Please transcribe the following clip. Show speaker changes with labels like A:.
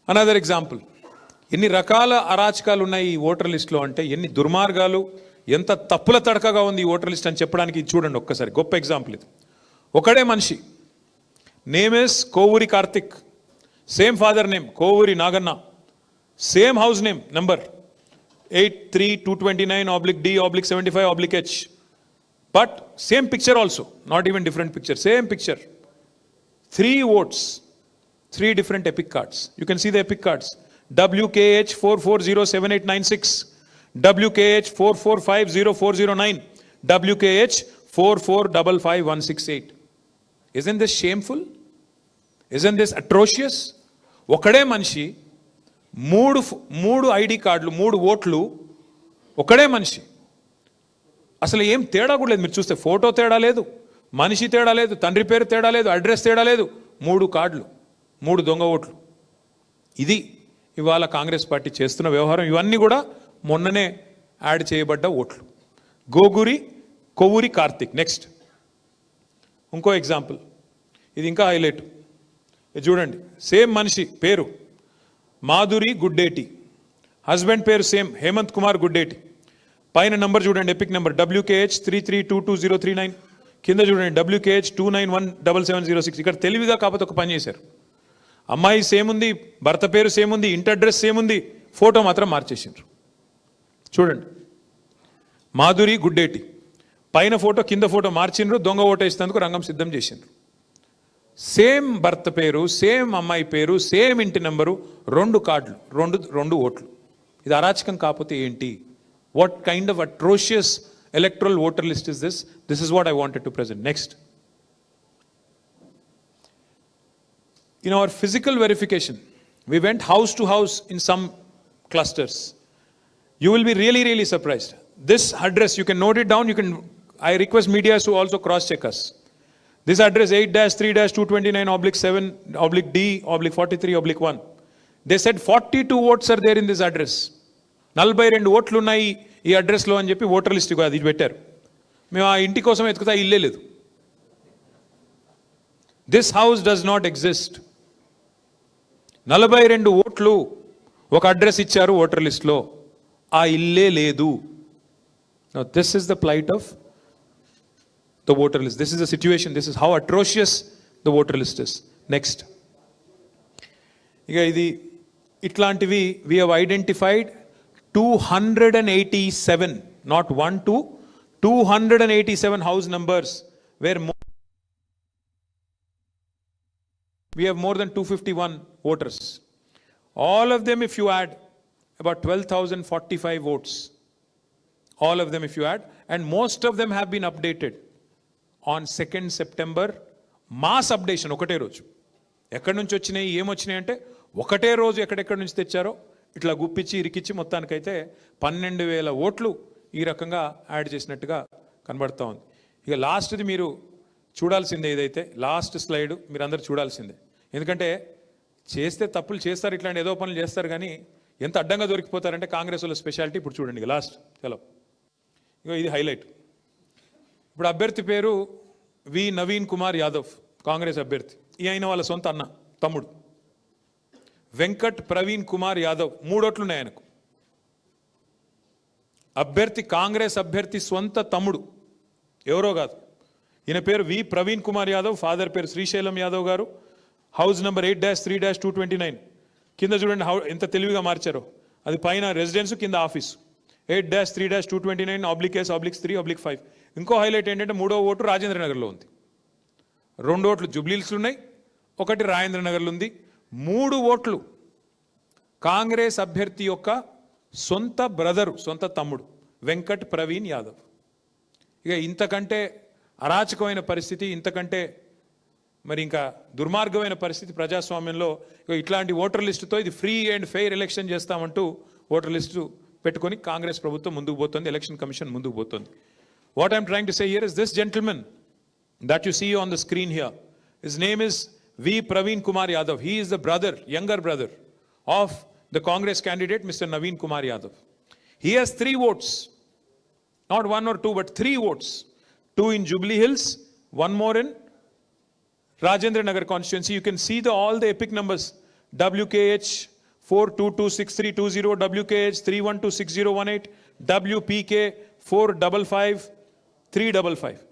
A: Another example. ఎన్ని రకాల అరాచకాలు ఉన్నాయి ఈ ఓటర్ లిస్టులో అంటే, ఎన్ని దుర్మార్గాలు, ఎంత తప్పుల తడకగా ఉంది ఈ ఓటర్ లిస్ట్ అని చెప్పడానికి చూడండి ఒక్కసారి. గొప్ప ఎగ్జాంపుల్ ఇది. ఒకడే మనిషి, name is Kovuri Karthik, same father name Kovuri Naganna, same house name number 83-229/D/75/H, but same picture also, not even different picture, same picture. 3 votes, 3 different epic cards. You can see the epic cards. WKH 4407896, WKH 4450409, WKH 4455168. Isn't this shameful? Isn't this atrocious? ఒకడే మనిషి, మూడు ID కార్డులు, 3 ఓట్లు, ఒకడే మనిషి. అసలు ఏం తేడా కూడా లేదు. మీరు చూస్తే ఫోటో తేడా లేదు, మనిషి తేడా లేదు, తండ్రి పేరు తేడా లేదు, అడ్రస్ తేడా లేదు. 3 కార్డులు, 3 దొంగ ఓట్లు. ఇది ఇవాళ కాంగ్రెస్ పార్టీ చేస్తున్న వ్యవహారం. ఇవన్నీ కూడా మొన్ననే యాడ్ చేయబడ్డ ఓట్లు. కోవూరి కార్తిక్. నెక్స్ట్ ఇంకో ఎగ్జాంపుల్, ఇది ఇంకా హైలైట్. ఇది చూడండి, సేమ్ మనిషి పేరు మాధురి గుడ్డేటి, హస్బెండ్ పేరు సేమ్ హేమంత్ కుమార్ గుడ్డేటి. పైన నంబర్ చూడండి, ఎపిక్ నెంబర్ WKH 33222039, కింద చూడండి WKH 2917706. ఇక్కడ తెలివిగా కాకపోతే ఒక పని చేశారు. అమ్మాయి సేమ్ ఉంది, భర్త పేరు సేమ్ ఉంది, ఇంటి అడ్రస్ సేమ్ ఉంది, ఫోటో మాత్రం మార్చేసిండ్రు. చూడండి, మాధురి గుడ్డేటి, పైన ఫోటో కింద ఫోటో మార్చిండ్రు. దొంగ ఓటు వేసినందుకు రంగం సిద్ధం చేసిండ్రు. సేమ్ భర్త పేరు, సేమ్ అమ్మాయి పేరు, సేమ్ ఇంటి నెంబరు, 2 కార్డులు, 2 ఓట్లు. ఇది అరాచకం కాకపోతే ఏంటి? What kind of atrocious electoral voter list is this? This is what I wanted to present. Next. In our physical verification, we went house to house in some clusters. You will be really, really surprised. This address, you can note it down. I request media to also cross-check us. This address 8-3-229/7/D/43/1. They said 42 votes are there in this address. 42 ఓట్లు ఉన్నాయి ఈ అడ్రస్లో అని చెప్పి voter list అది పెట్టారు. మేము ఆ ఇంటి కోసం ఎత్తుకుతా ఇల్లే లేదు. This house does not exist. 42 ఓట్లు ఒక అడ్రస్ ఇచ్చారు ఓటర్ లిస్ట్లో, ఆ ఇల్లే లేదు. This is the plight of the voter list. This is the situation. This is how atrocious the voter list is. Next, ఇక ఇది ఇట్లాంటివి we have identified 287, not 1, 2, 287 house numbers where we have more than 251 voters. All of them, if you add, about 12,045 votes. All of them if you add, and most of them have been updated on 2nd September. Mass updation ఒకటే రోజు. ఎక్కడి నుంచి వచ్చినాయి, ఏమొచ్చినాయి అంటే ఒకటే రోజు ఎక్కడెక్కడి నుంచి తెచ్చారో ఇట్లా గుప్పించి ఇరికిచ్చి మొత్తానికైతే 12,000 ఓట్లు ఈ రకంగా యాడ్ చేసినట్టుగా కనబడుతూ ఉంది. ఇక లాస్ట్ది మీరు చూడాల్సిందే. ఇదైతే లాస్ట్ స్లైడ్ మీరు అందరు చూడాల్సిందే. ఎందుకంటే చేస్తే తప్పులు చేస్తారు, ఇట్లాంటి ఏదో పనులు చేస్తారు, కానీ ఎంత అడ్డంగా దొరికిపోతారంటే కాంగ్రెస్ వాళ్ళ స్పెషాలిటీ. ఇప్పుడు చూడండి, ఇక లాస్ట్ చలో, ఇక ఇది హైలైట్. ఇప్పుడు అభ్యర్థి పేరు వి నవీన్ కుమార్ యాదవ్, కాంగ్రెస్ అభ్యర్థి. ఈ అయిన వాళ్ళ సొంత అన్న తమ్ముడు వెంకట్ ప్రవీణ్ కుమార్ యాదవ్. 3 ఓట్లు ఉన్నాయి ఆయనకు. అభ్యర్థి కాంగ్రెస్ అభ్యర్థి సొంత తమ్ముడు, ఎవరో కాదు. ఈయన పేరు వి ప్రవీణ్ కుమార్ యాదవ్, ఫాదర్ పేరు శ్రీశైలం యాదవ్ గారు, హౌస్ నెంబర్ 8-3-229. కింద చూడండి ఎంత తెలివిగా మార్చారో. అది పైన రెసిడెన్స్, కింద ఆఫీసు. 8-3-229/S/3/5. ఇంకో హైలైట్ ఏంటంటే 3వ ఓటు రాజేంద్ర నగర్లో ఉంది, 2 ఓట్లు జుబ్లీహిల్స్లో ఉన్నాయి, 1 రాజేంద్ర నగర్లో ఉంది. 3 ఓట్లు కాంగ్రెస్ అభ్యర్థి యొక్క సొంత బ్రదరు, సొంత తమ్ముడు వెంకట్ ప్రవీణ్ యాదవ్. ఇక ఇంతకంటే అరాచకమైన పరిస్థితి, ఇంతకంటే మరి ఇంకా దుర్మార్గమైన పరిస్థితి ప్రజాస్వామ్యంలో. ఇట్లాంటి ఓటర్ లిస్టుతో ఇది ఫ్రీ అండ్ ఫెయిర్ ఎలక్షన్ చేస్తామంటూ ఓటర్ లిస్టు పెట్టుకొని కాంగ్రెస్ ప్రభుత్వం ముందుకు పోతుంది, ఎలక్షన్ కమిషన్ ముందుకు పోతుంది. What I'm trying to say here is this gentlemen that you see on the screen here. His name is V. Praveen Kumar Yadav. He is the brother, younger brother of the Congress candidate, Mr. Naveen Kumar Yadav. He has 3 votes. Not 1 or 2, but 3 votes. 2 in Jubilee Hills, 1 more in Rajendra Nagar constituency. You can see all the epic numbers. WKH 422632 WKH 312601 WPK 455 355.